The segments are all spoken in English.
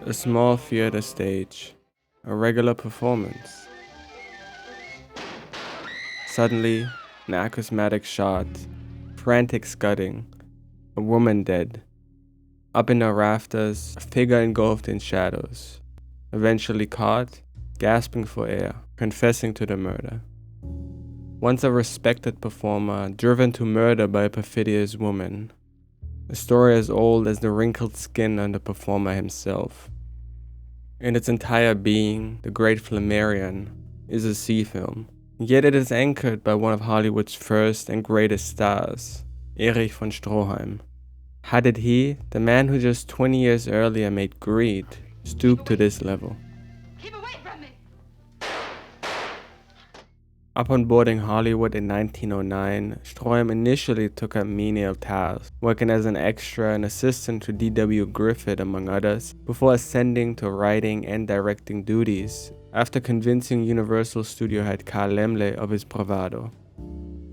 A small theater stage, a regular performance. Suddenly, an acousmatic shot, frantic scudding, a woman dead. Up in the rafters, a figure engulfed in shadows, eventually caught, gasping for air, confessing to the murder. Once a respected performer, driven to murder by a perfidious woman. A story as old as the wrinkled skin on the performer himself. In its entire being, The Great Flamarion is a sea film, yet it is anchored by one of Hollywood's first and greatest stars, Erich von Stroheim. How did he, the man who just 20 years earlier made Greed, stoop to this level? Keep away from me! Upon boarding Hollywood in 1909, Stroheim initially took up menial tasks, working as an extra and assistant to D.W. Griffith among others, before ascending to writing and directing duties after convincing Universal Studio head Carl Laemmle of his bravado.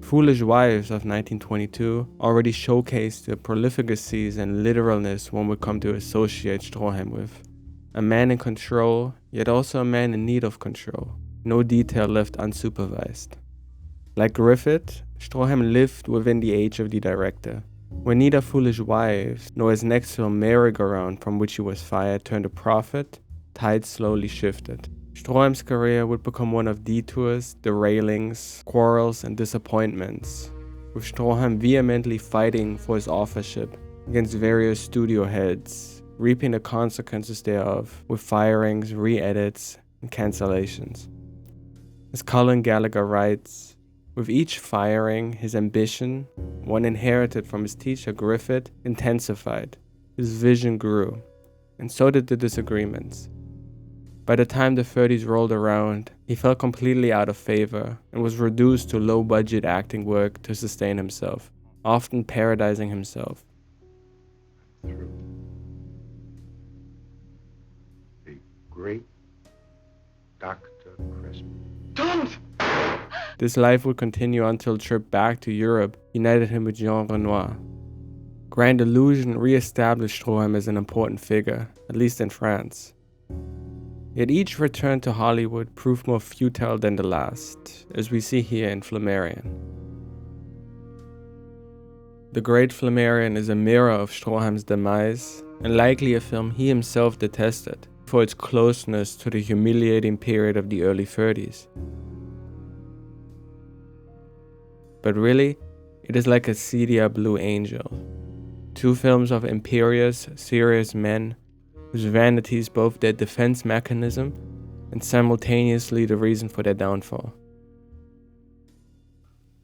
Foolish Wives of 1922 already showcased the profligacies and literalness one would come to associate Stroheim with. A man in control, yet also a man in need of control. No detail left unsupervised. Like Griffith, Stroheim lived within the age of the director. When neither Foolish Wives nor his next film Merry-Go-Round, from which he was fired, turned a profit, tides slowly shifted. Stroheim's career would become one of detours, derailings, quarrels, and disappointments, with Stroheim vehemently fighting for his authorship against various studio heads, reaping the consequences thereof with firings, re-edits, and cancellations. As Colin Gallagher writes, with each firing, his ambition, one inherited from his teacher Griffith, intensified. His vision grew, and so did the disagreements. By the time the 30s rolled around, he fell completely out of favor and was reduced to low-budget acting work to sustain himself, often parodizing himself. Through the great Dr. Crispin. Don't! This life would continue until a trip back to Europe united him with Jean Renoir. Grand Illusion re-established Stroheim as an important figure, at least in France. Yet each return to Hollywood proved more futile than the last, as we see here in Flamarion. The Great Flamarion is a mirror of Stroheim's demise, and likely a film he himself detested for its closeness to the humiliating period of the early 30s. But really, it is like a seedier Blue Angel. Two films of imperious, serious men whose vanity is both their defense mechanism and simultaneously the reason for their downfall.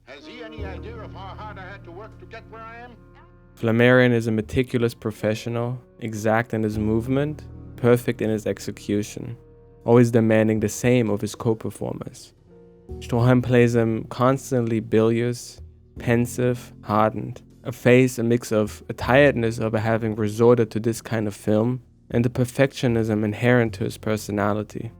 Has he any idea of how hard I had to work to get where I am? Flamarion is a meticulous professional, exact in his movement, perfect in his execution, always demanding the same of his co-performers. Stroheim plays him constantly bilious, pensive, hardened, a face a mix of a tiredness of having resorted to this kind of film and the perfectionism inherent to his personality.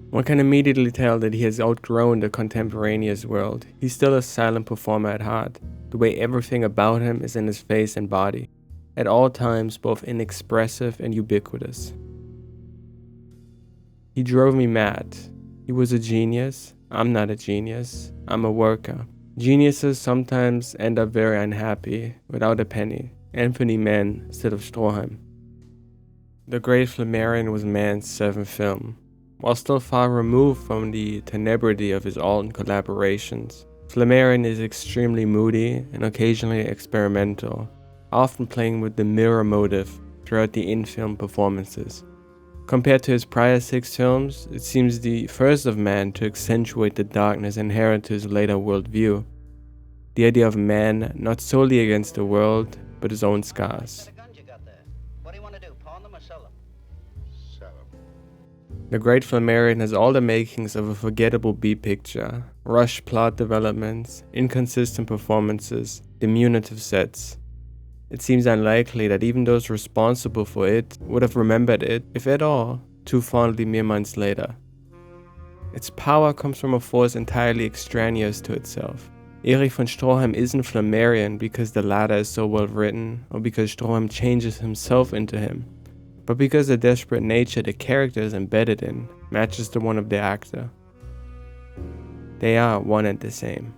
One can immediately tell that he has outgrown the contemporaneous world. He's still a silent performer at heart, the way everything about him is in his face and body, at all times both inexpressive and ubiquitous. He drove me mad. He was a genius. I'm not a genius. I'm a worker. Geniuses sometimes end up very unhappy, without a penny. Anthony Mann instead of Stroheim. The Great Flamarion was Mann's seventh film. While still far removed from the tenebrity of his Alton collaborations, Flamarion is extremely moody and occasionally experimental, often playing with the mirror motive throughout the in-film performances. Compared to his prior 6 films, it seems the first of Mann to accentuate the darkness inherent to his later worldview. The idea of man not solely against the world, but his own scars. What do you want to do, pawn them or sell them? Sell him. The Great Flamarion has all the makings of a forgettable B-picture, rushed plot developments, inconsistent performances, diminutive sets. It seems unlikely that even those responsible for it would have remembered it, if at all, too fondly mere months later. Its power comes from a force entirely extraneous to itself. Erich von Stroheim isn't Flamarion because the latter is so well written, or because Stroheim changes himself into him, but because the desperate nature the character is embedded in matches the one of the actor. They are one and the same.